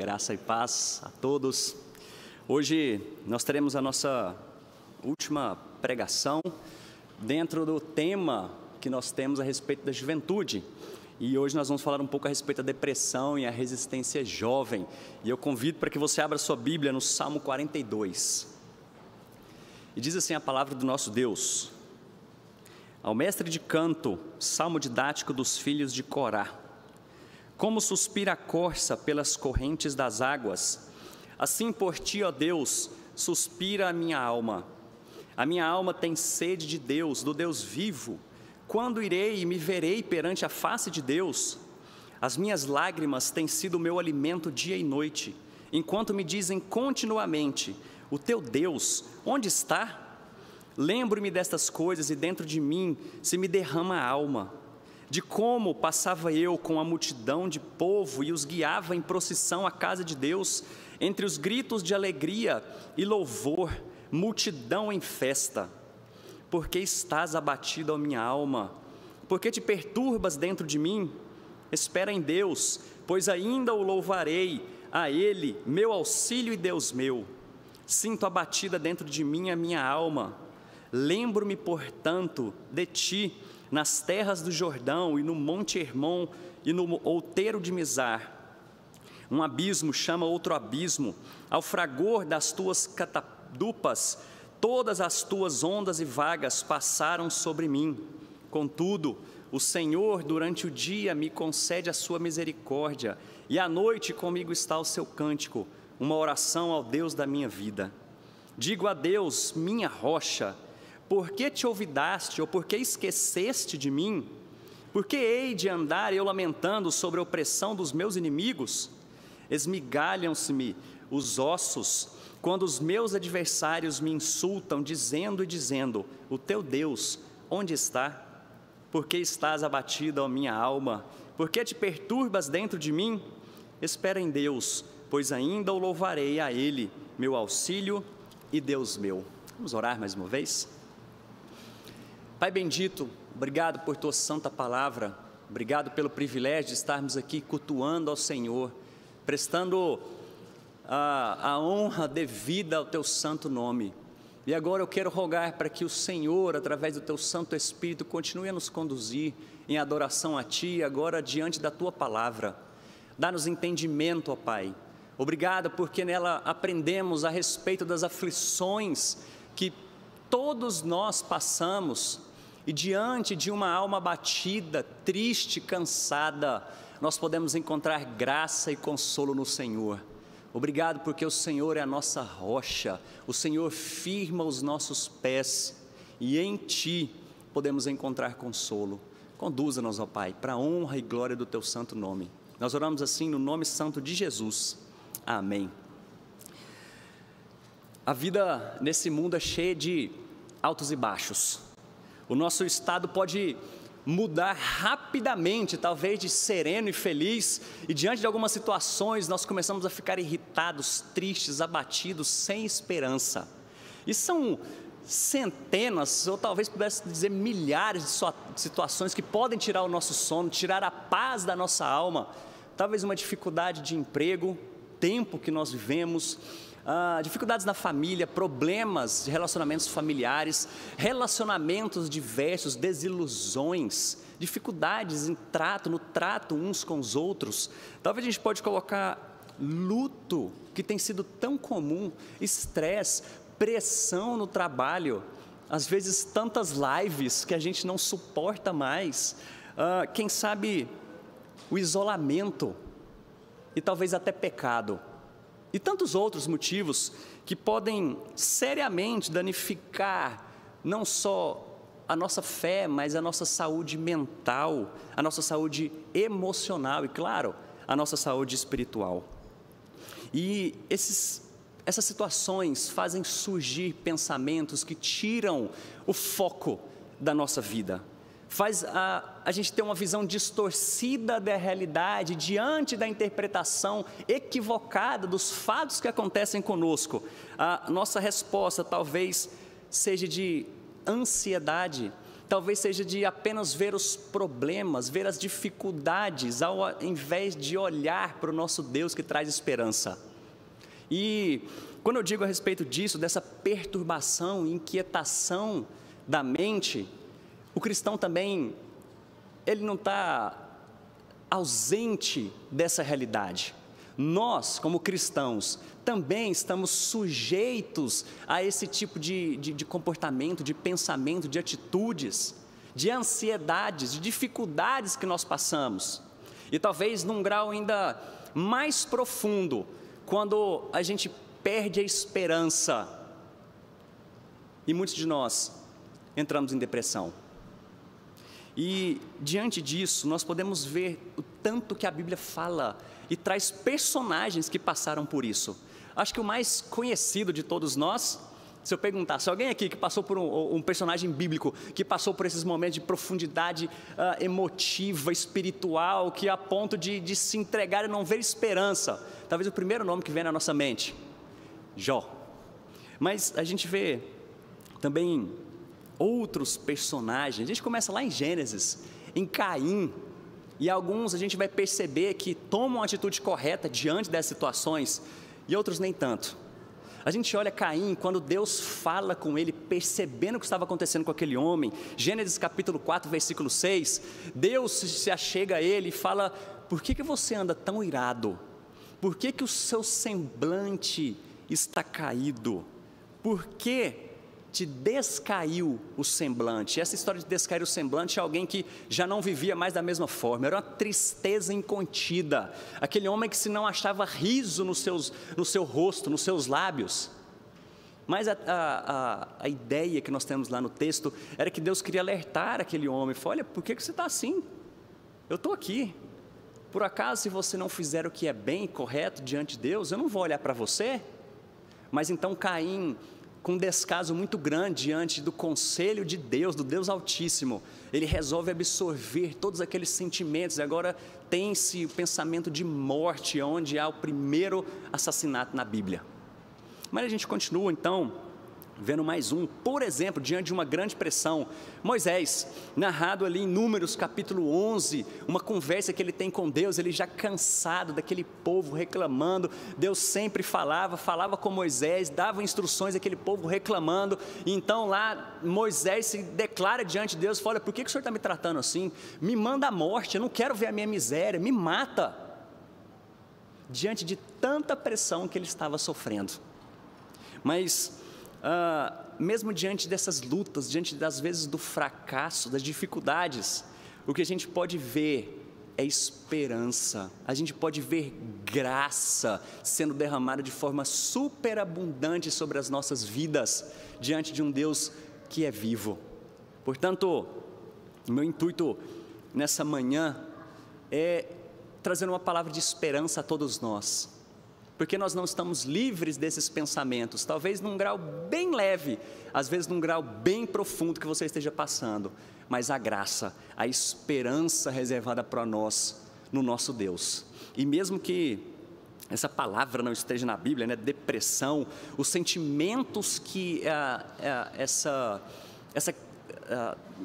Graça e paz a todos. Hoje nós teremos a nossa última pregação dentro do tema que nós temos a respeito da juventude. E hoje nós vamos falar um pouco a respeito da depressão e a resistência jovem. E eu convido para que você abra sua Bíblia no Salmo 42. E diz assim a palavra do nosso Deus: ao mestre de canto, salmo didático dos filhos de Corá. Como suspira a corça pelas correntes das águas, assim por ti, ó Deus, suspira a minha alma. A minha alma tem sede de Deus, do Deus vivo. Quando irei e me verei perante a face de Deus? As minhas lágrimas têm sido o meu alimento dia e noite, enquanto me dizem continuamente: o teu Deus, onde está? Lembro-me destas coisas e dentro de mim se me derrama a alma, de como passava eu com a multidão de povo e os guiava em procissão à casa de Deus, entre os gritos de alegria e louvor, multidão em festa. Porque estás abatido, ó minha alma? Porque te perturbas dentro de mim? Espera em Deus, pois ainda o louvarei, a Ele, meu auxílio e Deus meu. Sinto abatida dentro de mim a minha alma. Lembro-me, portanto, de ti, nas terras do Jordão e no monte Hermon e no outeiro de Mizar. Um abismo chama outro abismo, ao fragor das tuas catadupas, todas as tuas ondas e vagas passaram sobre mim. Contudo, o Senhor durante o dia me concede a sua misericórdia, e à noite comigo está o seu cântico, uma oração ao Deus da minha vida. Digo a Deus, minha rocha: por que te olvidaste, ou por que esqueceste de mim? Por que hei de andar eu lamentando sobre a opressão dos meus inimigos? Esmigalham-se-me os ossos, quando os meus adversários me insultam, dizendo e dizendo: o teu Deus, onde está? Por que estás abatida, ó minha alma? Por que te perturbas dentro de mim? Espera em Deus, pois ainda o louvarei, a Ele, meu auxílio e Deus meu. Vamos orar mais uma vez? Pai bendito, obrigado por tua santa palavra, obrigado pelo privilégio de estarmos aqui cultuando ao Senhor, prestando a honra devida ao teu santo nome. E agora eu quero rogar para que o Senhor, através do teu Santo Espírito, continue a nos conduzir em adoração a ti, agora diante da tua palavra. Dá-nos entendimento, ó Pai. Obrigado porque nela aprendemos a respeito das aflições que todos nós passamos, e diante de uma alma abatida, triste, cansada, nós podemos encontrar graça e consolo no Senhor. Obrigado porque o Senhor é a nossa rocha, o Senhor firma os nossos pés, e em Ti podemos encontrar consolo. Conduza-nos, ó Pai, para a honra e glória do Teu santo nome. Nós oramos assim no nome santo de Jesus. Amém. A vida nesse mundo é cheia de altos e baixos. O nosso estado pode mudar rapidamente, talvez de sereno e feliz, e diante de algumas situações nós começamos a ficar irritados, tristes, abatidos, sem esperança. E são centenas, ou talvez pudesse dizer milhares de situações que podem tirar o nosso sono, tirar a paz da nossa alma. Talvez uma dificuldade de emprego, tempo que nós vivemos, dificuldades na família, problemas de relacionamentos familiares, relacionamentos diversos, desilusões, dificuldades no trato uns com os outros. Talvez a gente pode colocar luto, que tem sido tão comum, estresse, pressão no trabalho, às vezes tantas lives que a gente não suporta mais, quem sabe o isolamento e talvez até pecado. E tantos outros motivos que podem seriamente danificar não só a nossa fé, mas a nossa saúde mental, a nossa saúde emocional e, claro, a nossa saúde espiritual. E essas situações fazem surgir pensamentos que tiram o foco da nossa vida. Faz a gente ter uma visão distorcida da realidade diante da interpretação equivocada dos fatos que acontecem conosco. A nossa resposta talvez seja de ansiedade, talvez seja de apenas ver os problemas, ver as dificuldades, ao invés de olhar para o nosso Deus que traz esperança. E quando eu digo a respeito disso, dessa perturbação, inquietação da mente, o cristão também, ele não está ausente dessa realidade. Nós, como cristãos, também estamos sujeitos a esse tipo de comportamento, de pensamento, de atitudes, de ansiedades, de dificuldades que nós passamos. E talvez num grau ainda mais profundo, quando a gente perde a esperança. E muitos de nós entramos em depressão. E diante disso, nós podemos ver o tanto que a Bíblia fala e traz personagens que passaram por isso. Acho que o mais conhecido de todos nós, se eu perguntasse, alguém aqui que passou por um personagem bíblico, que passou por esses momentos de profundidade emotiva, espiritual, que a ponto de se entregar e não ver esperança, talvez o primeiro nome que vem na nossa mente, Jó. Mas a gente vê também outros personagens. A gente começa lá em Gênesis, em Caim, e alguns a gente vai perceber que tomam a atitude correta diante dessas situações, e outros nem tanto. A gente olha Caim, quando Deus fala com ele, percebendo o que estava acontecendo com aquele homem, Gênesis capítulo 4, versículo 6, Deus se achega a ele e fala: por que você anda tão irado? Por que o seu semblante está caído? Por que te descaiu o semblante? Essa história de descair o semblante é alguém que já não vivia mais da mesma forma, era uma tristeza incontida, aquele homem que se não achava riso no seu rosto, nos seus lábios. Mas a ideia que nós temos lá no texto era que Deus queria alertar aquele homem, falou: olha, por que você está assim? Eu estou aqui. Por acaso, se você não fizer o que é bem e correto diante de Deus, eu não vou olhar para você? Mas então Caim, com um descaso muito grande diante do conselho de Deus, do Deus Altíssimo, ele resolve absorver todos aqueles sentimentos, e agora tem-se o pensamento de morte, onde há o primeiro assassinato na Bíblia. Mas a gente continua então, vendo mais um, por exemplo, diante de uma grande pressão, Moisés, narrado ali em Números capítulo 11, uma conversa que ele tem com Deus, ele já cansado daquele povo reclamando, Deus sempre falava com Moisés, dava instruções àquele povo reclamando, e então lá Moisés se declara diante de Deus, fala: olha, por que o Senhor está me tratando assim? Me manda a morte, eu não quero ver a minha miséria, me mata. Diante de tanta pressão que ele estava sofrendo. Mas mesmo diante dessas lutas, diante das vezes do fracasso, das dificuldades, o que a gente pode ver é esperança, a gente pode ver graça sendo derramada de forma superabundante sobre as nossas vidas, diante de um Deus que é vivo. Portanto, o meu intuito nessa manhã é trazer uma palavra de esperança a todos nós, porque nós não estamos livres desses pensamentos, talvez num grau bem leve, às vezes num grau bem profundo que você esteja passando, mas a graça, a esperança reservada para nós, no nosso Deus. E mesmo que essa palavra não esteja na Bíblia, né, depressão, os sentimentos que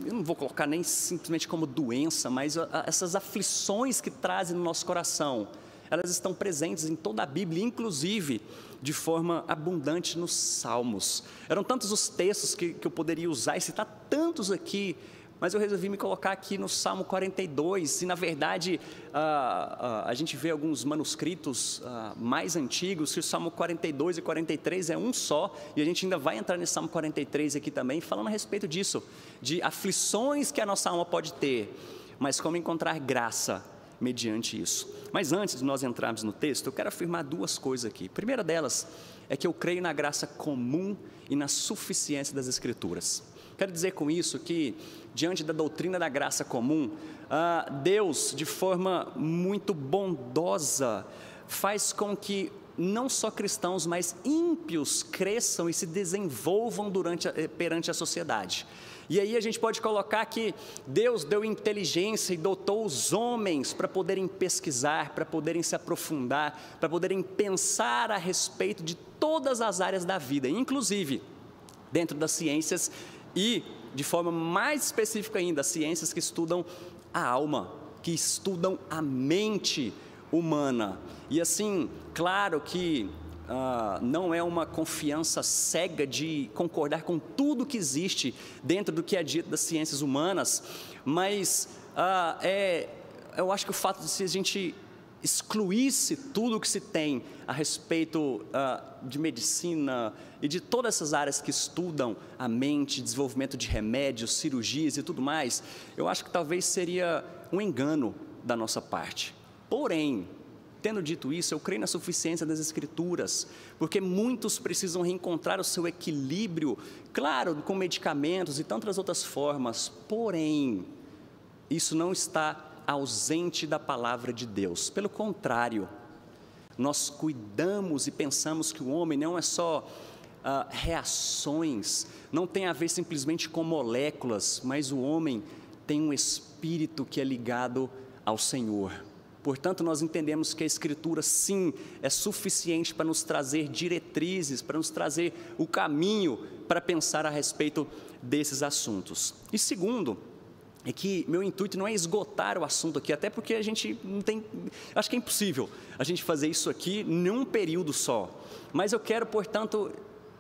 eu não vou colocar nem simplesmente como doença, mas essas aflições que trazem no nosso coração, elas estão presentes em toda a Bíblia, inclusive de forma abundante nos Salmos. Eram tantos os textos que eu poderia usar e citar tantos aqui, mas eu resolvi me colocar aqui no Salmo 42, e na verdade a gente vê alguns manuscritos mais antigos, que o Salmo 42 e 43 é um só, e a gente ainda vai entrar nesse Salmo 43 aqui também, falando a respeito disso, de aflições que a nossa alma pode ter, mas como encontrar graça mediante isso. Mas antes de nós entrarmos no texto, eu quero afirmar duas coisas aqui. A primeira delas é que eu creio na graça comum e na suficiência das Escrituras. Quero dizer com isso que, diante da doutrina da graça comum, Deus, de forma muito bondosa, faz com que não só cristãos, mas ímpios cresçam e se desenvolvam perante a sociedade. E aí a gente pode colocar que Deus deu inteligência e dotou os homens para poderem pesquisar, para poderem se aprofundar, para poderem pensar a respeito de todas as áreas da vida, inclusive dentro das ciências e de forma mais específica ainda, as ciências que estudam a alma, que estudam a mente humana. E assim, claro que não é uma confiança cega de concordar com tudo que existe dentro do que é dito das ciências humanas, mas eu acho que o fato de se a gente excluísse tudo o que se tem a respeito de medicina e de todas essas áreas que estudam a mente, desenvolvimento de remédios, cirurgias e tudo mais, eu acho que talvez seria um engano da nossa parte. Porém, tendo dito isso, eu creio na suficiência das Escrituras, porque muitos precisam reencontrar o seu equilíbrio, claro, com medicamentos e tantas outras formas, porém, isso não está ausente da palavra de Deus. Pelo contrário, nós cuidamos e pensamos que o homem não é só reações, não tem a ver simplesmente com moléculas, mas o homem tem um espírito que é ligado ao Senhor. Portanto, nós entendemos que a Escritura, sim, é suficiente para nos trazer diretrizes, para nos trazer o caminho para pensar a respeito desses assuntos. E segundo, é que meu intuito não é esgotar o assunto aqui, até porque a gente não tem, acho que é impossível a gente fazer isso aqui num período só. Mas eu quero, portanto,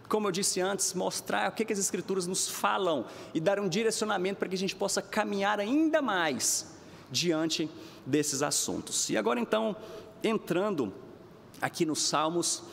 como eu disse antes, mostrar o que as Escrituras nos falam e dar um direcionamento para que a gente possa caminhar ainda mais diante desses assuntos. E agora então, entrando aqui nos Salmos,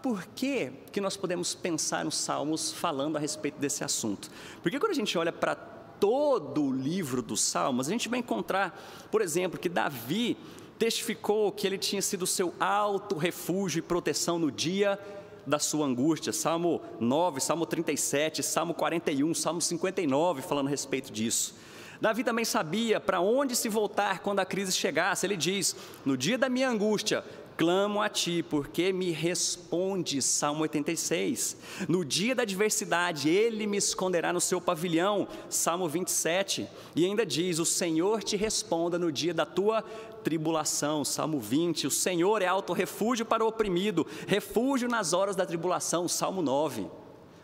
por que nós podemos pensar nos Salmos falando a respeito desse assunto? Porque quando a gente olha para todo o livro dos Salmos, a gente vai encontrar, por exemplo, que Davi testificou que ele tinha sido seu alto refúgio e proteção no dia da sua angústia. Salmo 9, Salmo 37, Salmo 41, Salmo 59, falando a respeito disso. Davi também sabia para onde se voltar quando a crise chegasse. Ele diz: no dia da minha angústia, clamo a ti, porque me respondes. Salmo 86. No dia da adversidade, ele me esconderá no seu pavilhão. Salmo 27. E ainda diz: o Senhor te responda no dia da tua tribulação. Salmo 20. O Senhor é alto refúgio para o oprimido, refúgio nas horas da tribulação. Salmo 9.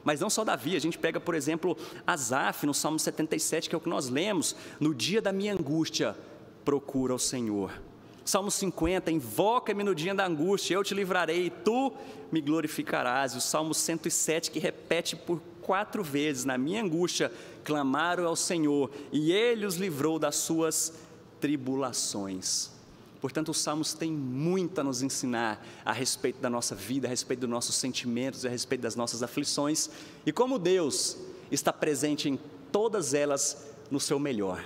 Mas não só Davi, a gente pega, por exemplo, Asaf, no Salmo 77, que é o que nós lemos: no dia da minha angústia, procura o Senhor. Salmo 50, invoca-me no dia da angústia, eu te livrarei e tu me glorificarás. E o Salmo 107, que repete por 4 vezes: na minha angústia, clamaram ao Senhor, e Ele os livrou das suas tribulações. Portanto, os Salmos têm muito a nos ensinar a respeito da nossa vida, a respeito dos nossos sentimentos, a respeito das nossas aflições, e como Deus está presente em todas elas no seu melhor.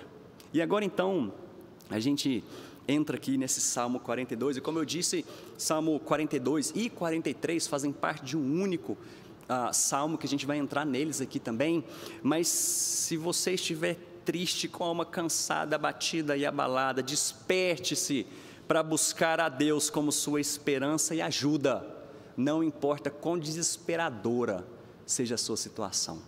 E agora então, a gente entra aqui nesse Salmo 42, e como eu disse, Salmo 42 e 43 fazem parte de um único Salmo, que a gente vai entrar neles aqui também. Mas se você estiver triste, com a alma cansada, abatida e abalada, desperte-se para buscar a Deus como sua esperança e ajuda, não importa quão desesperadora seja a sua situação.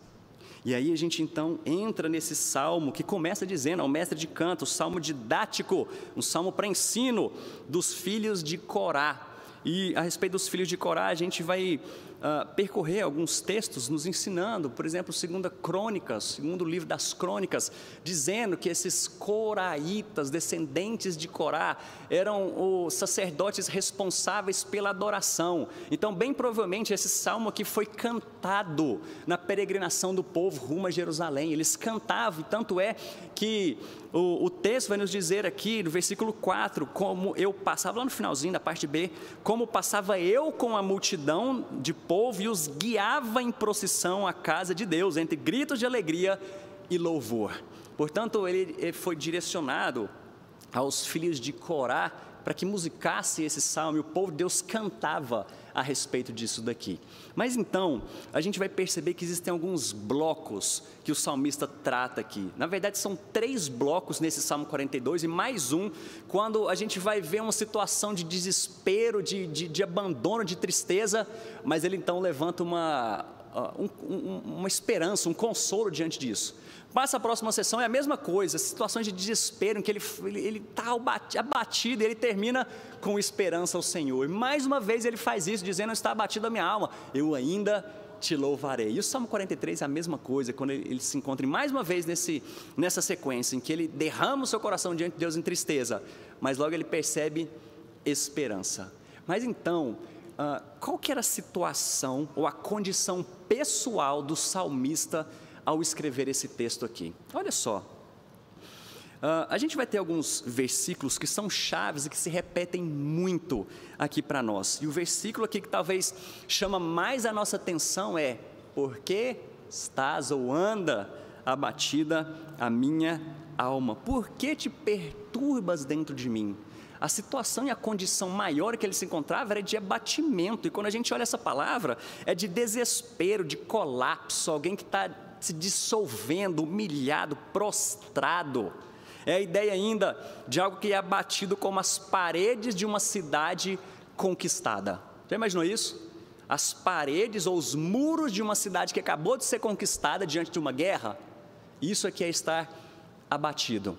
E aí a gente então entra nesse salmo que começa dizendo ao mestre de canto, o salmo didático, um salmo para ensino dos filhos de Corá. E a respeito dos filhos de Corá, a gente vai percorrer alguns textos nos ensinando, por exemplo, 2 Crônicas, segundo livro das Crônicas, dizendo que esses coraitas, descendentes de Corá, eram os sacerdotes responsáveis pela adoração. Então, bem provavelmente, esse salmo aqui foi cantado na peregrinação do povo rumo a Jerusalém. Eles cantavam, e tanto é que o texto vai nos dizer aqui, no versículo 4, como eu passava, lá no finalzinho da parte B, como passava eu com a multidão de povo e os guiava em procissão à casa de Deus, entre gritos de alegria e louvor. Portanto, ele foi direcionado aos filhos de Corá para que musicasse esse salmo, e o povo de Deus cantava a respeito disso daqui. Mas então, a gente vai perceber que existem alguns blocos que o salmista trata aqui. Na verdade, são 3 blocos nesse Salmo 42 e mais um, quando a gente vai ver uma situação de desespero, de abandono, de tristeza, mas ele então levanta uma esperança, um consolo diante disso. Passa a próxima sessão, é a mesma coisa, situações de desespero, em que ele está abatido, e ele termina com esperança ao Senhor. E mais uma vez ele faz isso, dizendo: está abatido a minha alma, eu ainda te louvarei. E o Salmo 43 é a mesma coisa, quando ele se encontra mais uma vez nessa sequência, em que ele derrama o seu coração diante de Deus em tristeza, mas logo ele percebe esperança. Mas então, qual que era a situação ou a condição pessoal do salmista ao escrever esse texto aqui? Olha só, a gente vai ter alguns versículos que são chaves e que se repetem muito aqui para nós. E o versículo aqui que talvez chama mais a nossa atenção é: por que estás ou anda abatida a minha alma? Por que te perturbas dentro de mim? A situação e a condição maior que ele se encontrava era de abatimento. E quando a gente olha essa palavra, é de desespero, de colapso, alguém que está se dissolvendo, humilhado, prostrado. É a ideia ainda de algo que é abatido como as paredes de uma cidade conquistada. Já imaginou isso? As paredes ou os muros de uma cidade que acabou de ser conquistada diante de uma guerra? Isso aqui é estar abatido.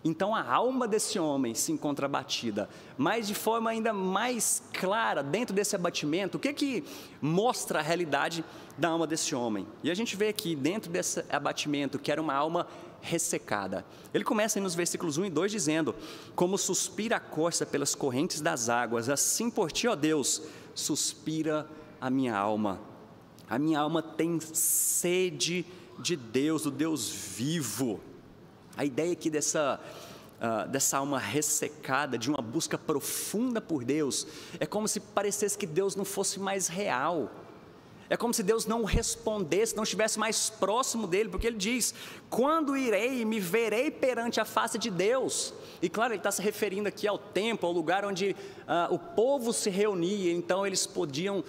Então a alma desse homem se encontra abatida, mas de forma ainda mais clara, dentro desse abatimento, o que mostra a realidade da alma desse homem? E a gente vê aqui, dentro desse abatimento, que era uma alma ressecada. Ele começa aí nos versículos 1 e 2 dizendo: como suspira a corça pelas correntes das águas, assim por ti, ó Deus, suspira a minha alma. A minha alma tem sede de Deus, do Deus vivo. A ideia aqui dessa alma ressecada, de uma busca profunda por Deus, é como se parecesse que Deus não fosse mais real. É como se Deus não respondesse, não estivesse mais próximo dele, porque ele diz: quando irei e me verei perante a face de Deus? E claro, ele está se referindo aqui ao templo, ao lugar onde o povo se reunia, então eles podiam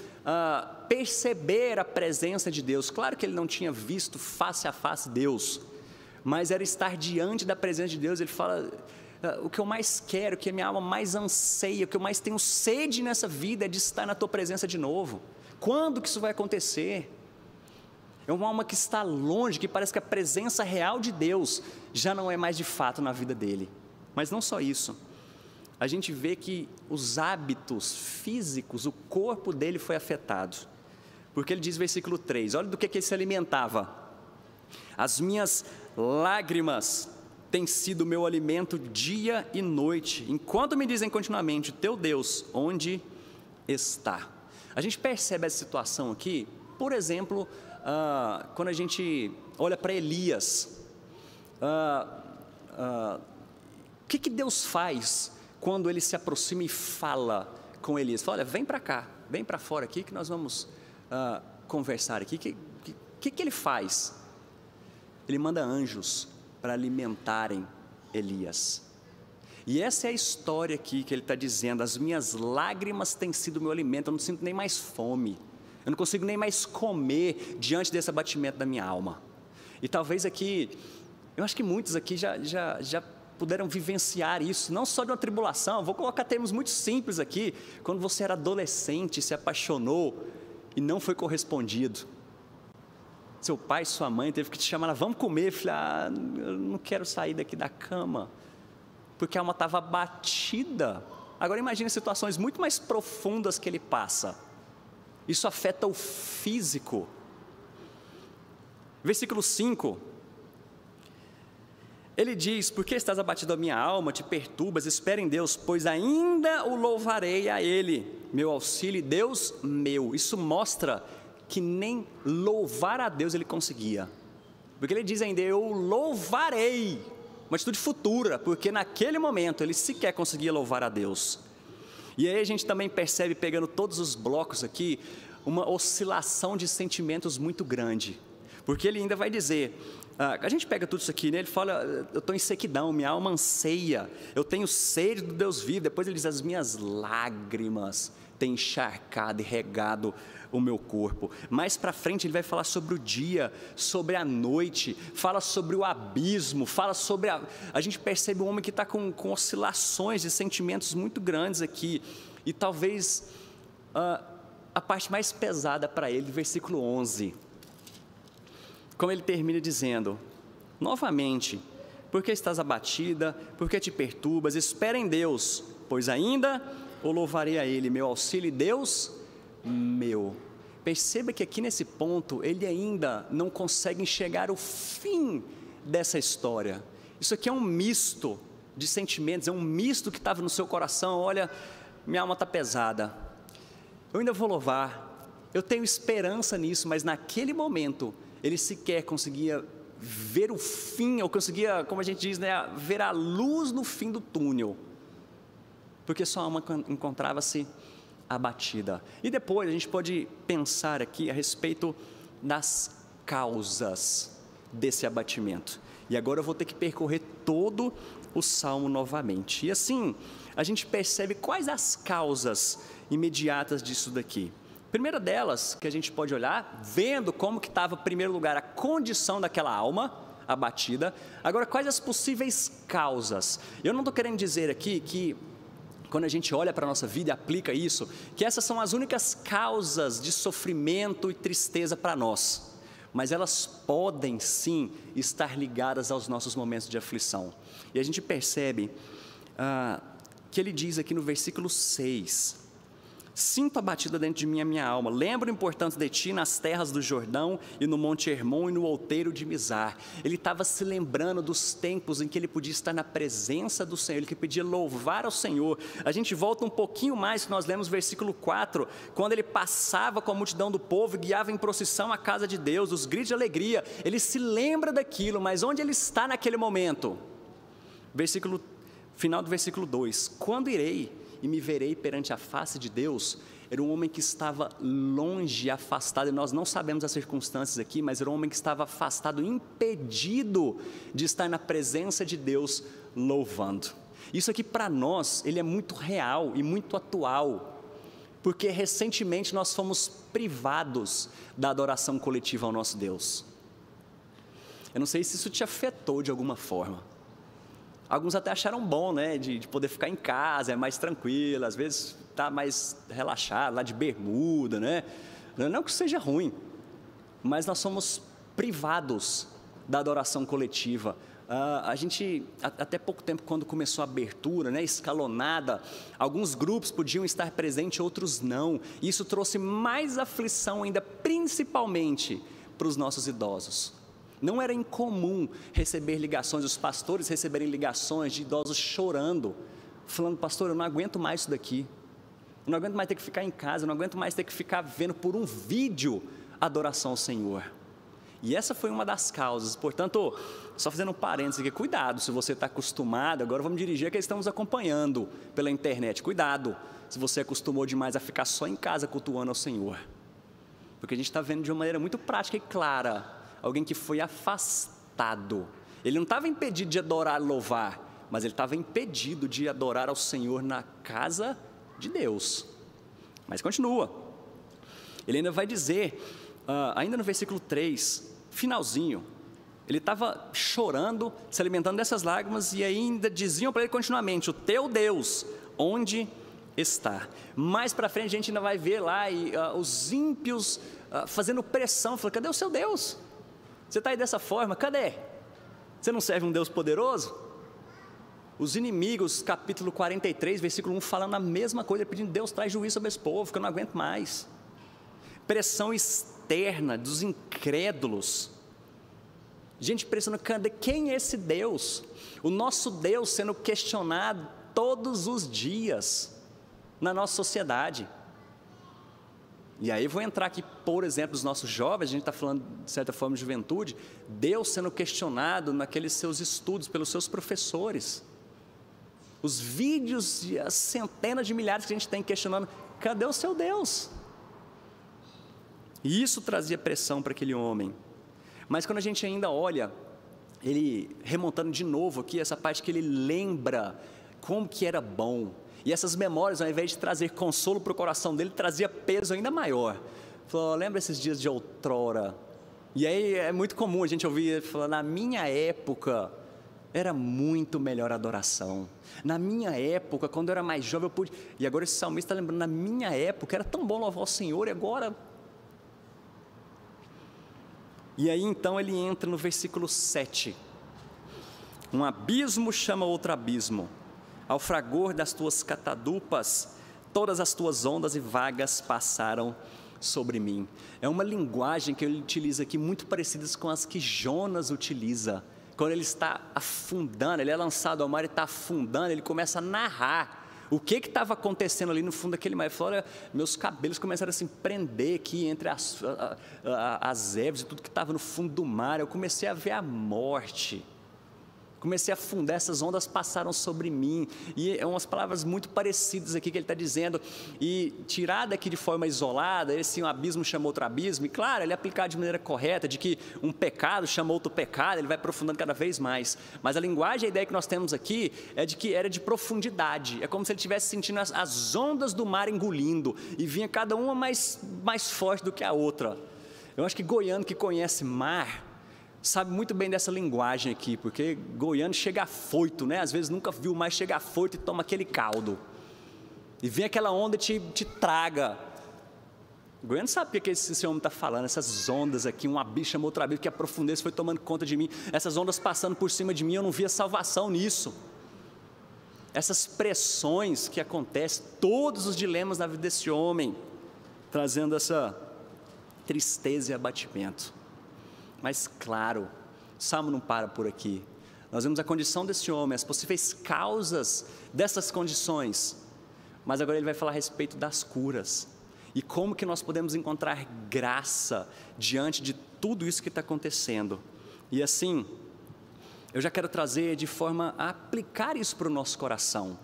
perceber a presença de Deus. Claro que ele não tinha visto face a face Deus, mas era estar diante da presença de Deus. Ele fala: o que eu mais quero, o que a minha alma mais anseia, o que eu mais tenho sede nessa vida é de estar na tua presença de novo. Quando que isso vai acontecer? É uma alma que está longe, que parece que a presença real de Deus já não é mais de fato na vida dele. Mas não só isso, a gente vê que os hábitos físicos, o corpo dele foi afetado, porque ele diz, versículo 3, olha do que ele se alimentava: as minhas lágrimas têm sido o meu alimento dia e noite, enquanto me dizem continuamente: teu Deus, onde está? A gente percebe essa situação aqui, por exemplo, quando a gente olha para Elias. O que Deus faz quando ele se aproxima e fala com Elias? Fala: olha, vem para cá, vem para fora aqui que nós vamos conversar aqui. O que ele faz? Ele manda anjos para alimentarem Elias. E essa é a história aqui que ele está dizendo: as minhas lágrimas têm sido o meu alimento, eu não sinto nem mais fome, eu não consigo nem mais comer diante desse abatimento da minha alma. E talvez aqui, eu acho que muitos aqui já puderam vivenciar isso, não só de uma tribulação. Vou colocar termos muito simples aqui: quando você era adolescente, se apaixonou e não foi correspondido, seu pai, sua mãe teve que te chamar: vamos comer. Eu falei: eu não quero sair daqui da cama, porque a alma estava abatida. Agora imagine situações muito mais profundas que ele passa. Isso afeta o físico. Versículo 5, ele diz: por que estás abatido a minha alma, te perturbas? Espera em Deus, pois ainda o louvarei a Ele, meu auxílio e Deus meu. Isso mostra que nem louvar a Deus ele conseguia, porque ele diz ainda: eu louvarei, uma atitude futura, porque naquele momento ele sequer conseguia louvar a Deus. E aí a gente também percebe, pegando todos os blocos aqui, uma oscilação de sentimentos muito grande, porque ele ainda vai dizer, a gente pega tudo isso aqui, né? Ele fala: eu estou em sequidão, minha alma anseia, eu tenho sede do Deus vivo. Depois ele diz: as minhas lágrimas têm encharcado e regado o meu corpo. Mais para frente ele vai falar sobre o dia, sobre a noite, fala sobre o abismo, fala sobre a gente percebe um homem que está com oscilações de sentimentos muito grandes aqui. E talvez a parte mais pesada para ele, versículo 11, como ele termina dizendo, novamente: por que estás abatida, por que te perturbas? Espera em Deus, pois ainda o louvarei a Ele, meu auxílio e Deus meu. perceba que aqui nesse ponto, ele ainda não consegue enxergar o fim dessa história. Isso aqui é um misto de sentimentos, é um misto que estava no seu coração. Olha, minha alma está pesada, eu ainda vou louvar, eu tenho esperança nisso, mas naquele momento, ele sequer conseguia ver o fim, ou conseguia, como a gente diz, né, ver a luz no fim do túnel, porque sua alma encontrava-se abatida. E depois a gente pode pensar aqui a respeito das causas desse abatimento. E agora eu vou ter que percorrer todo o Salmo novamente. E assim, a gente percebe quais as causas imediatas disso daqui. Primeira delas, que a gente pode olhar, vendo como que estava, em primeiro lugar, a condição daquela alma abatida. Agora, quais as possíveis causas? Eu não estou querendo dizer aqui que, quando a gente olha para a nossa vida e aplica isso, que essas são as únicas causas de sofrimento e tristeza para nós. Mas elas podem, sim, estar ligadas aos nossos momentos de aflição. E a gente percebe que ele diz aqui no versículo 6... Sinto a batida dentro de mim a minha alma, lembro o importante de ti nas terras do Jordão e no Monte Hermon e no outeiro de Mizar. Ele estava se lembrando dos tempos em que ele podia estar na presença do Senhor, ele que podia louvar ao Senhor. A gente volta um pouquinho mais, que nós lemos versículo 4, quando ele passava com a multidão do povo e guiava em procissão a casa de Deus, os gritos de alegria. Ele se lembra daquilo, mas onde ele está naquele momento? Final do versículo 2, quando irei e me verei perante a face de Deus. Era um homem que estava longe, afastado, e nós não sabemos as circunstâncias aqui, mas era um homem que estava afastado, impedido de estar na presença de Deus louvando. Isso aqui para nós, ele é muito real e muito atual, porque recentemente nós fomos privados da adoração coletiva ao nosso Deus. Eu não sei se isso te afetou de alguma forma. Alguns até acharam bom, né, de poder ficar em casa, é mais tranquilo, às vezes está mais relaxado, lá de bermuda, né? Não que seja ruim, mas nós somos privados da adoração coletiva. A gente, até pouco tempo, quando começou a abertura, né, escalonada, alguns grupos podiam estar presentes, outros não. Isso trouxe mais aflição ainda, principalmente para os nossos idosos. Não era incomum receber ligações, os pastores receberem ligações de idosos chorando, falando: pastor, eu não aguento mais isso daqui, eu não aguento mais ter que ficar em casa, eu não aguento mais ter que ficar vendo por um vídeo adoração ao Senhor. E essa foi uma das causas. Portanto, só fazendo um parênteses aqui, cuidado, se você está acostumado, agora vamos dirigir que estamos acompanhando pela internet, cuidado, se você acostumou demais a ficar só em casa cultuando ao Senhor, porque a gente está vendo de uma maneira muito prática e clara, alguém que foi afastado. Ele não estava impedido de adorar e louvar, mas ele estava impedido de adorar ao Senhor na casa de Deus. Mas continua, ele ainda vai dizer, ainda no versículo 3, finalzinho, ele estava chorando, se alimentando dessas lágrimas, e ainda diziam para ele continuamente: o teu Deus, onde está? Mais para frente a gente ainda vai ver lá os ímpios fazendo pressão, falando: cadê o seu Deus? Você está aí dessa forma, cadê? Você não serve um Deus poderoso? Os inimigos, capítulo 43, versículo 1, falando a mesma coisa, pedindo: Deus, traz juízo sobre esse povo, que eu não aguento mais. Pressão externa dos incrédulos, gente pressionando: cadê? Quem é esse Deus? O nosso Deus sendo questionado todos os dias na nossa sociedade. E aí vou entrar aqui, por exemplo, os nossos jovens, a gente está falando de certa forma de juventude, Deus sendo questionado naqueles seus estudos pelos seus professores. Os vídeos e as centenas de milhares que a gente tem questionando: cadê o seu Deus? E isso trazia pressão para aquele homem. Mas quando a gente ainda olha, ele remontando de novo aqui, essa parte que ele lembra como que era bom. E essas memórias, ao invés de trazer consolo para o coração dele, trazia peso ainda maior. Falou: lembra esses dias de outrora? E aí é muito comum a gente ouvir ele falar: na minha época era muito melhor a adoração. Na minha época, quando eu era mais jovem, eu pude... E agora esse salmista está lembrando: na minha época era tão bom louvar o Senhor, e agora... E aí então ele entra no versículo 7. Um abismo chama outro abismo. Ao fragor das tuas catadupas, todas as tuas ondas e vagas passaram sobre mim. É uma linguagem que ele utiliza aqui muito parecida com as que Jonas utiliza. Quando ele está afundando, ele é lançado ao mar e está afundando, ele começa a narrar o que estava acontecendo ali no fundo daquele mar. Ele falou: olha, meus cabelos começaram a se prender aqui entre as ervas e tudo que estava no fundo do mar. Eu comecei a ver a morte. Comecei a afundar, essas ondas passaram sobre mim. E é umas palavras muito parecidas aqui que ele está dizendo. E tirado aqui de forma isolada, esse um abismo chama outro abismo. E claro, ele é aplicado de maneira correta, de que um pecado chama outro pecado, ele vai aprofundando cada vez mais. Mas a linguagem, a ideia que nós temos aqui é de que era de profundidade. É como se ele estivesse sentindo as ondas do mar engolindo. E vinha cada uma mais forte do que a outra. Eu acho que goiano que conhece mar sabe muito bem dessa linguagem aqui, porque goiano chega afoito, né? Às vezes nunca viu mais, chega afoito e toma aquele caldo. E vem aquela onda e te traga. O goiano sabe o que esse homem está falando, essas ondas aqui, um abismo chamou outro abismo, que a profundeza foi tomando conta de mim, essas ondas passando por cima de mim, eu não via salvação nisso. Essas pressões que acontecem, todos os dilemas na vida desse homem, trazendo essa tristeza e abatimento. Mas claro, o Salmo não para por aqui. Nós vemos a condição desse homem, as possíveis causas dessas condições. Mas agora ele vai falar a respeito das curas. E como que nós podemos encontrar graça diante de tudo isso que está acontecendo. E assim, eu já quero trazer de forma a aplicar isso para o nosso coração.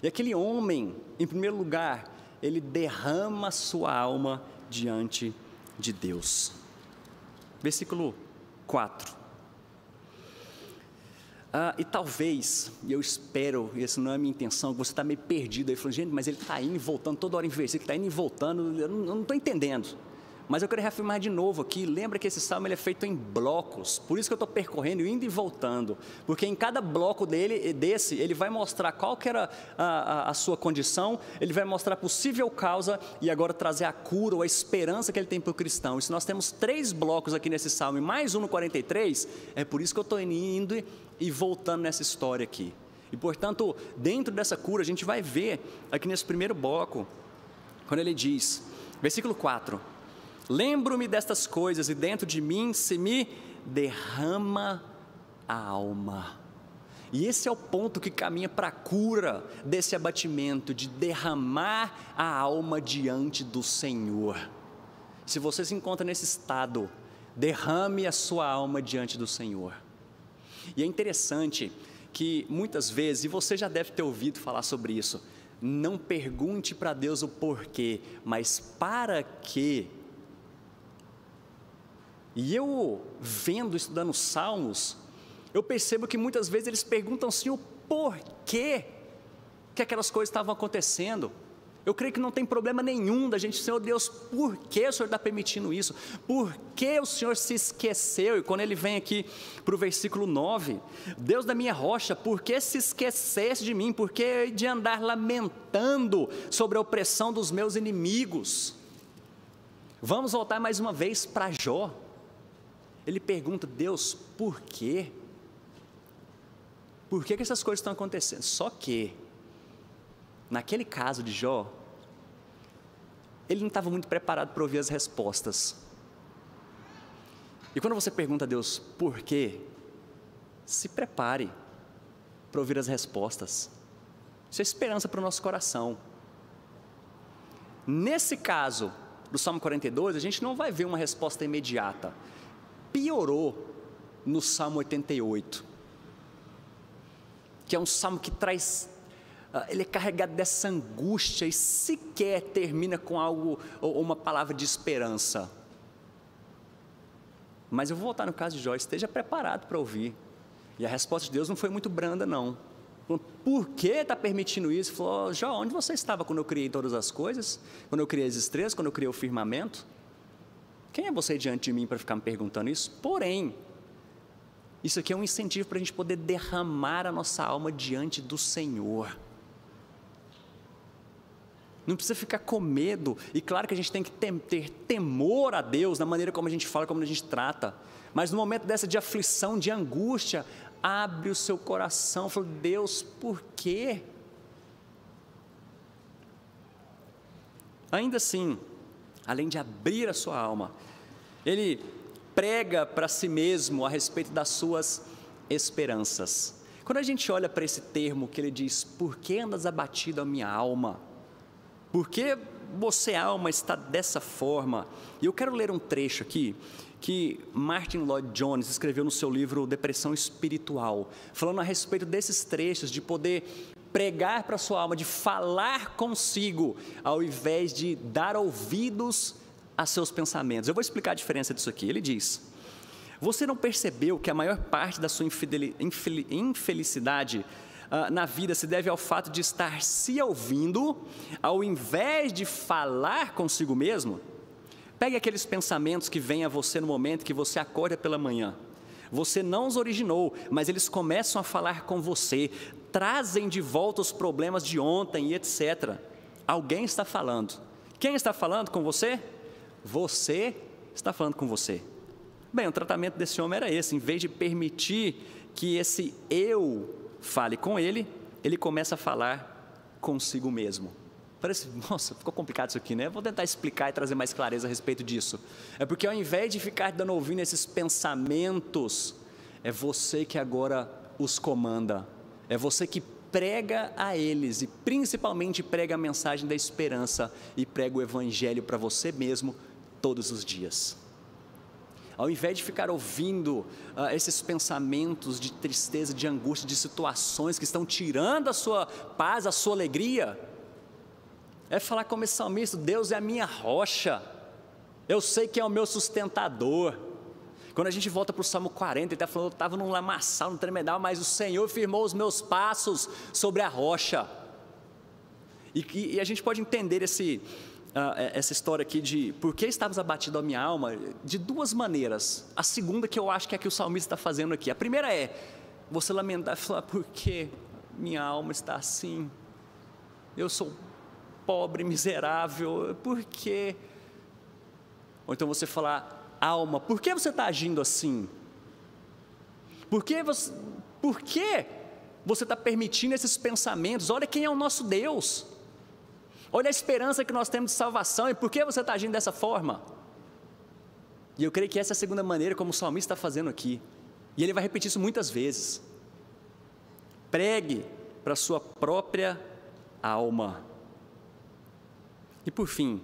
E aquele homem, em primeiro lugar, ele derrama sua alma diante de Deus. Versículo 4. E talvez, e eu espero, e essa não é a minha intenção, que você está meio perdido aí, falando: gente, mas ele está indo e voltando toda hora em versículo, está indo e voltando, eu não estou entendendo. Mas eu quero reafirmar de novo aqui, lembra que esse salmo ele é feito em blocos, por isso que eu estou percorrendo, indo e voltando, porque em cada bloco desse, ele vai mostrar qual que era a sua condição, ele vai mostrar a possível causa, e agora trazer a cura ou a esperança que ele tem para o cristão. E se nós temos 3 blocos aqui nesse salmo, e mais um no 43, é por isso que eu estou indo e voltando nessa história aqui. E portanto, dentro dessa cura, a gente vai ver aqui nesse primeiro bloco, quando ele diz, versículo 4, lembro-me destas coisas e dentro de mim se me derrama a alma. E esse é o ponto que caminha para a cura desse abatimento, de derramar a alma diante do Senhor. Se você se encontra nesse estado, derrame a sua alma diante do Senhor. E é interessante que muitas vezes, e você já deve ter ouvido falar sobre isso, não pergunte para Deus o porquê, mas para quê. E eu, estudando Salmos, eu percebo que muitas vezes eles perguntam assim o porquê que aquelas coisas estavam acontecendo. Eu creio que não tem problema nenhum da gente, Senhor Deus, por que o Senhor está permitindo isso? Por que o Senhor se esqueceu? E quando ele vem aqui para o versículo 9, Deus da minha rocha, por que se esquecesse de mim? Por que de andar lamentando sobre a opressão dos meus inimigos? Vamos voltar mais uma vez para Jó. Ele pergunta: Deus, por quê? Por que essas coisas estão acontecendo? Só que, naquele caso de Jó, ele não estava muito preparado para ouvir as respostas. E quando você pergunta a Deus por quê, se prepare para ouvir as respostas. Isso é esperança para o nosso coração. Nesse caso do Salmo 42, a gente não vai ver uma resposta imediata. Piorou no Salmo 88, que é um salmo que traz, ele é carregado dessa angústia e sequer termina com algo, ou uma palavra de esperança. Mas eu vou voltar no caso de Jó, esteja preparado para ouvir. E a resposta de Deus não foi muito branda não. Por que está permitindo isso? Ele falou: Jó, onde você estava quando eu criei todas as coisas? Quando eu criei as estrelas, quando eu criei o firmamento? Quem é você diante de mim para ficar me perguntando isso? Porém, isso aqui é um incentivo para a gente poder derramar a nossa alma diante do Senhor. Não precisa ficar com medo, e claro que a gente tem que ter temor a Deus, na maneira como a gente fala, como a gente trata, mas no momento dessa de aflição, de angústia, abre o seu coração, fala: Deus, por quê? Ainda assim, além de abrir a sua alma, ele prega para si mesmo a respeito das suas esperanças. Quando a gente olha para esse termo que ele diz, por que andas abatido a minha alma? Por que você, alma, está dessa forma? E eu quero ler um trecho aqui, que Martin Lloyd Jones escreveu no seu livro Depressão Espiritual, falando a respeito desses trechos, de poder pregar para a sua alma, de falar consigo, ao invés de dar ouvidos a seus pensamentos. Eu vou explicar a diferença disso aqui. Ele diz, você não percebeu que a maior parte da sua infelicidade na vida se deve ao fato de estar se ouvindo, ao invés de falar consigo mesmo? Pegue aqueles pensamentos que vêm a você no momento que você acorda pela manhã. Você não os originou, mas eles começam a falar com você, trazem de volta os problemas de ontem e etc. Alguém está falando. Quem está falando com você? Você está falando com você. Bem, o tratamento desse homem era esse. Em vez de permitir que esse eu fale com ele, ele começa a falar consigo mesmo. Parece, nossa, ficou complicado isso aqui, né? Vou tentar explicar e trazer mais clareza a respeito disso. É porque ao invés de ficar dando ouvindo esses pensamentos, é você que agora os comanda. É você que prega a eles e principalmente prega a mensagem da esperança e prega o evangelho para você mesmo todos os dias. Ao invés de ficar ouvindo esses pensamentos de tristeza, de angústia, de situações que estão tirando a sua paz, a sua alegria, é falar como esse salmista, Deus é a minha rocha, eu sei que é o meu sustentador. Quando a gente volta para o Salmo 40, ele está falando, eu estava num lamaçal, num tremedal, mas o Senhor firmou os meus passos sobre a rocha. E a gente pode entender essa história aqui de por que estávamos abatidos a minha alma, de duas maneiras. A segunda que eu acho que é a que o salmista está fazendo aqui. A primeira é, você lamentar e falar, por que minha alma está assim? Eu sou pobre, miserável, por quê? Ou então você falar, alma, por que você está agindo assim? Por que você está permitindo esses pensamentos? Olha quem é o nosso Deus, olha a esperança que nós temos de salvação, e por que você está agindo dessa forma? E eu creio que essa é a segunda maneira como o salmista está fazendo aqui, e ele vai repetir isso muitas vezes. Pregue para a sua própria alma. E por fim,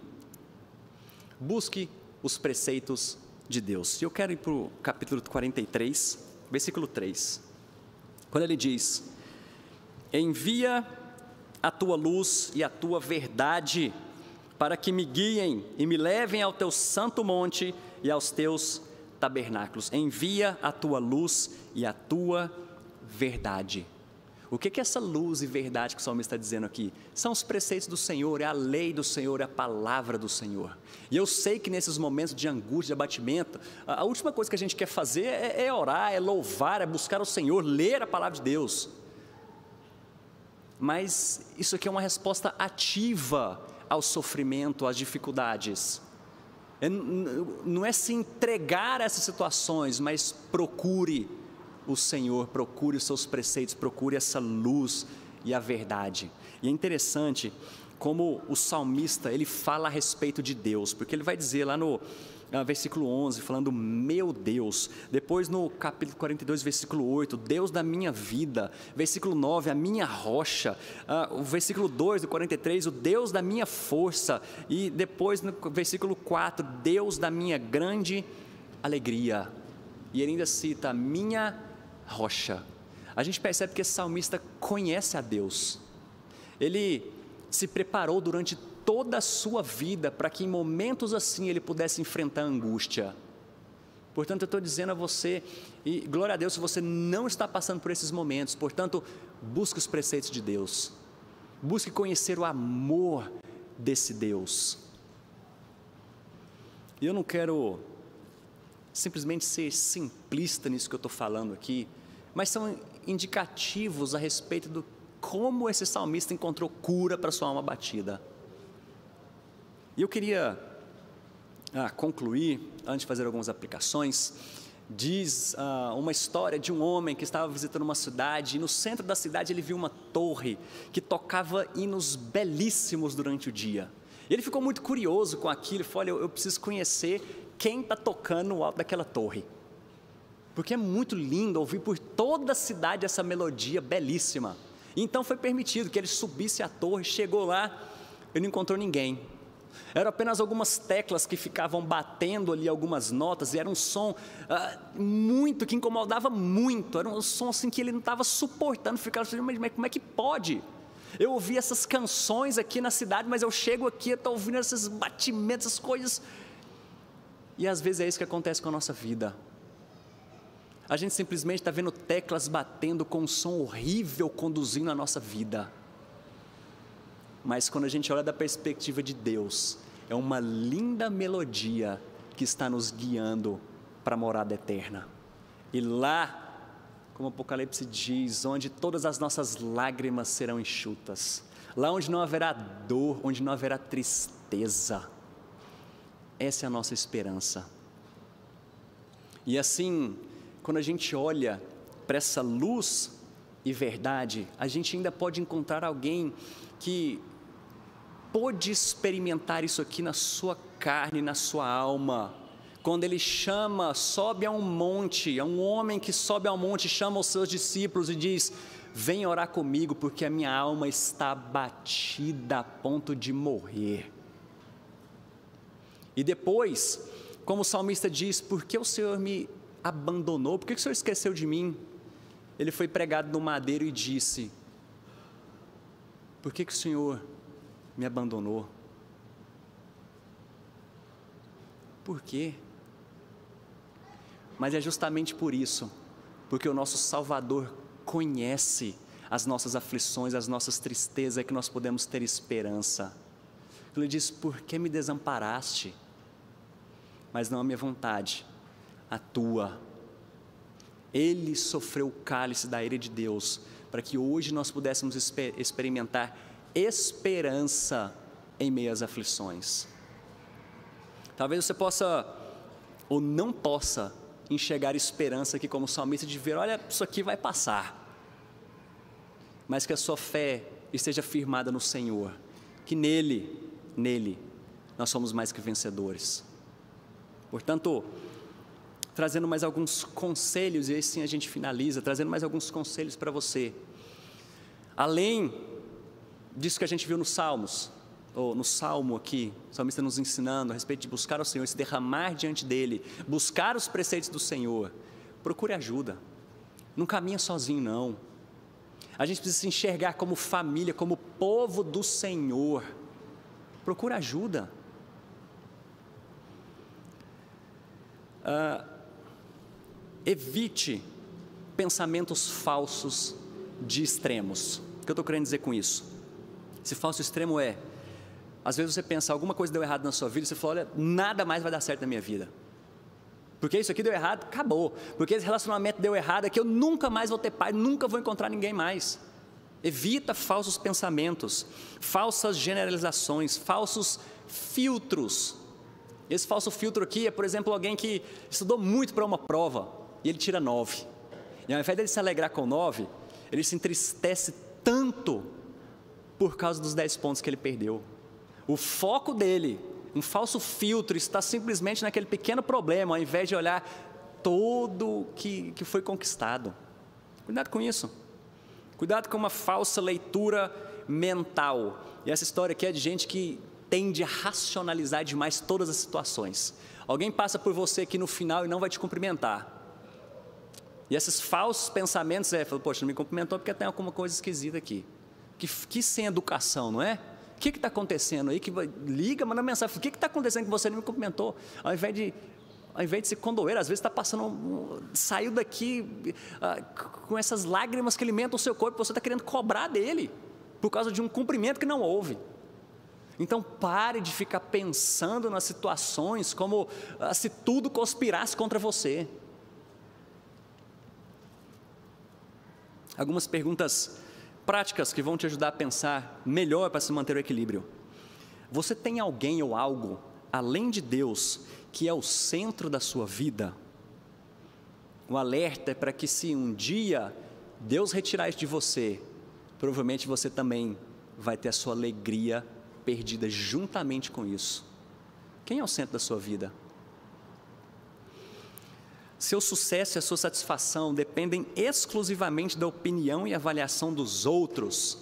busque os preceitos de Deus. E eu quero ir para o capítulo 43, versículo 3. Quando ele diz, envia a tua luz e a tua verdade, para que me guiem e me levem ao teu santo monte e aos teus tabernáculos. Envia a tua luz e a tua verdade. O que é essa luz e verdade que o salmista está dizendo aqui? São os preceitos do Senhor, é a lei do Senhor, é a palavra do Senhor. E eu sei que nesses momentos de angústia, de abatimento, a última coisa que a gente quer fazer é orar, é louvar, é buscar o Senhor, ler a palavra de Deus. Mas isso aqui é uma resposta ativa ao sofrimento, às dificuldades. Não é se entregar a essas situações, mas procure o Senhor, procure os seus preceitos, procure essa luz e a verdade. E é interessante como o salmista, ele fala a respeito de Deus, porque ele vai dizer lá no versículo 11, falando, meu Deus. Depois no capítulo 42, versículo 8, Deus da minha vida. Versículo 9, a minha rocha. O versículo 2 do 43, o Deus da minha força. E depois no versículo 4, Deus da minha grande alegria. E ele ainda cita, minha rocha. A gente percebe que esse salmista conhece a Deus. Ele se preparou durante toda a sua vida para que em momentos assim ele pudesse enfrentar a angústia. Portanto, eu estou dizendo a você, e glória a Deus se você não está passando por esses momentos, portanto, busque os preceitos de Deus, busque conhecer o amor desse Deus. E eu não quero simplesmente ser simplista nisso que eu estou falando aqui, mas são indicativos a respeito do como esse salmista encontrou cura para sua alma abatida. E eu queria concluir, antes de fazer algumas aplicações, diz uma história de um homem que estava visitando uma cidade, e no centro da cidade ele viu uma torre que tocava hinos belíssimos durante o dia. E ele ficou muito curioso com aquilo, ele falou, olha, eu preciso conhecer quem está tocando no alto daquela torre. Porque é muito lindo ouvir por toda a cidade essa melodia belíssima. Então foi permitido que ele subisse à torre, chegou lá, ele não encontrou ninguém. Eram apenas algumas teclas que ficavam batendo ali algumas notas, e era um som que incomodava muito, era um som assim que ele não estava suportando, ficava assim, mas como é que pode? Eu ouvi essas canções aqui na cidade, mas eu chego aqui, eu estou ouvindo esses batimentos, essas coisas. E às vezes é isso que acontece com a nossa vida. A gente simplesmente está vendo teclas batendo com um som horrível conduzindo a nossa vida. Mas quando a gente olha da perspectiva de Deus, é uma linda melodia que está nos guiando para a morada eterna. E lá, como o Apocalipse diz, onde todas as nossas lágrimas serão enxutas, lá onde não haverá dor, onde não haverá tristeza. Essa é a nossa esperança. E assim, quando a gente olha para essa luz e verdade, a gente ainda pode encontrar alguém que pôde experimentar isso aqui na sua carne, na sua alma. Quando ele sobe a um monte, é um homem que sobe ao monte, chama os seus discípulos e diz, vem orar comigo, porque a minha alma está abatida a ponto de morrer. E depois, como o salmista diz, por que o Senhor me abandonou? Por que o Senhor esqueceu de mim? Ele foi pregado no madeiro e disse, por que o Senhor me abandonou? Por quê? Mas é justamente por isso, porque o nosso Salvador conhece as nossas aflições, as nossas tristezas, é que nós podemos ter esperança. Ele diz, por que me desamparaste? Mas não a minha vontade, a tua. Ele sofreu o cálice da ira de Deus, para que hoje nós pudéssemos experimentar esperança em meio às aflições. Talvez você possa, ou não possa, enxergar esperança aqui como salmista, de ver, olha, isso aqui vai passar. Mas que a sua fé esteja firmada no Senhor, que nele, nós somos mais que vencedores. Portanto, trazendo mais alguns conselhos, e aí sim a gente finaliza, trazendo mais alguns conselhos para você. Além disso que a gente viu nos Salmos, ou no Salmo aqui, o salmista nos ensinando a respeito de buscar o Senhor, se derramar diante dEle, buscar os preceitos do Senhor, procure ajuda, não caminha sozinho não. A gente precisa se enxergar como família, como povo do Senhor, procure ajuda. Evite pensamentos falsos de extremos. O que eu estou querendo dizer com isso? Esse falso extremo é, às vezes você pensa, alguma coisa deu errado na sua vida, você fala, olha, nada mais vai dar certo na minha vida, porque isso aqui deu errado, acabou, porque esse relacionamento deu errado, é que eu nunca mais vou ter paz, nunca vou encontrar ninguém mais. Evita falsos pensamentos, falsas generalizações, falsos filtros. Esse falso filtro aqui é, por exemplo, alguém que estudou muito para uma prova, e ele tira 9, e ao invés dele se alegrar com 9, ele se entristece tanto, por causa dos 10 pontos que ele perdeu. O foco dele, um falso filtro, está simplesmente naquele pequeno problema, ao invés de olhar todo que foi conquistado. Cuidado com isso. Cuidado com uma falsa leitura mental. E essa história aqui é de gente que tende a racionalizar demais todas as situações. Alguém passa por você aqui no final e não vai te cumprimentar. E esses falsos pensamentos, fala, poxa, não me cumprimentou porque tem alguma coisa esquisita aqui. Que sem educação, não é? O que está acontecendo aí? Liga, manda mensagem, o que está acontecendo que você não me cumprimentou? Ao invés de se condoer, às vezes está passando, saiu daqui com essas lágrimas que alimentam o seu corpo, você está querendo cobrar dele, por causa de um cumprimento que não houve. Então pare de ficar pensando nas situações como se tudo conspirasse contra você. Algumas perguntas práticas que vão te ajudar a pensar melhor para se manter o equilíbrio. Você tem alguém ou algo, além de Deus, que é o centro da sua vida? O alerta é para que, se um dia Deus retirar isso de você, provavelmente você também vai ter a sua alegria perdida juntamente com isso. Quem é o centro da sua vida? Seu sucesso e a sua satisfação dependem exclusivamente da opinião e avaliação dos outros.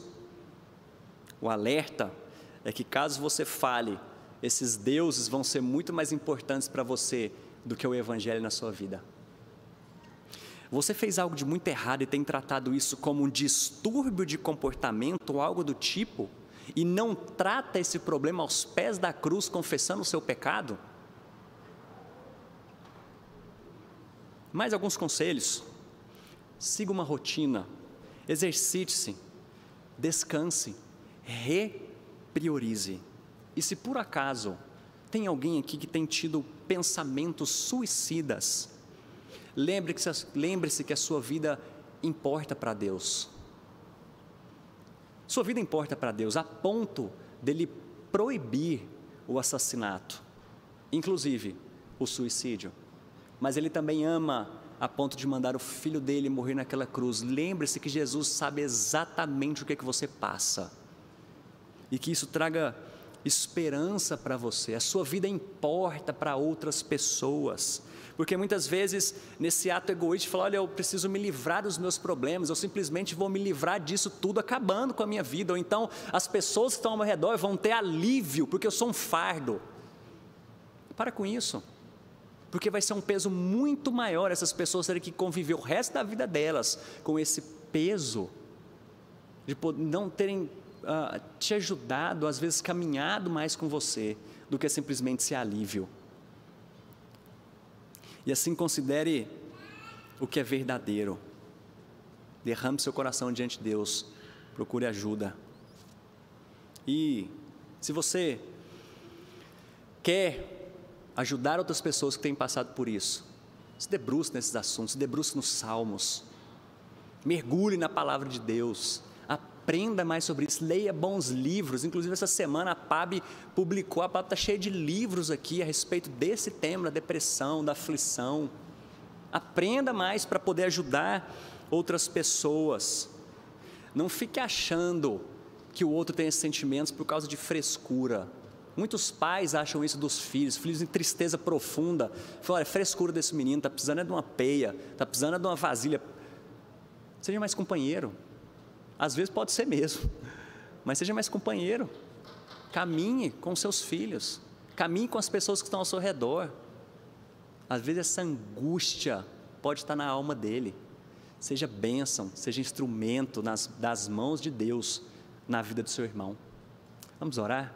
O alerta é que caso você fale, esses deuses vão ser muito mais importantes para você do que o evangelho na sua vida. Você fez algo de muito errado e tem tratado isso como um distúrbio de comportamento ou algo do tipo, e não trata esse problema aos pés da cruz, confessando o seu pecado? Mais alguns conselhos: siga uma rotina, exercite-se, descanse, repriorize. E se por acaso tem alguém aqui que tem tido pensamentos suicidas, lembre-se que a sua vida importa para Deus. Sua vida importa para Deus a ponto dele proibir o assassinato, inclusive o suicídio. Mas Ele também ama a ponto de mandar o Filho dele morrer naquela cruz. Lembre-se que Jesus sabe exatamente o que é que você passa, e que isso traga esperança para você. A sua vida importa para outras pessoas, porque muitas vezes nesse ato egoísta de falar, olha, eu preciso me livrar dos meus problemas, eu simplesmente vou me livrar disso tudo acabando com a minha vida, ou então as pessoas que estão ao meu redor vão ter alívio porque eu sou um fardo. Para com isso, porque vai ser um peso muito maior essas pessoas terem que conviver o resto da vida delas com esse peso de não terem te ajudado, às vezes caminhado mais com você, do que simplesmente esse alívio. E assim considere o que é verdadeiro, derrame seu coração diante de Deus, procure ajuda. E se você quer ajudar outras pessoas que têm passado por isso, se debruce nesses assuntos, se debruce nos salmos, mergulhe na palavra de Deus, aprenda mais sobre isso, leia bons livros. Inclusive essa semana a PAB publicou, a PAB está cheia de livros aqui a respeito desse tema, da depressão, da aflição. Aprenda mais para poder ajudar outras pessoas. Não fique achando que o outro tem esses sentimentos por causa de frescura. Muitos pais acham isso dos filhos em tristeza profunda. Falam, olha, frescura desse menino, está precisando de uma peia, está precisando de uma vasilha. Seja mais companheiro. Às vezes pode ser mesmo, mas seja mais companheiro. Caminhe com seus filhos, caminhe com as pessoas que estão ao seu redor. Às vezes essa angústia pode estar na alma dele. Seja bênção, seja instrumento das mãos de Deus na vida do seu irmão. Vamos orar?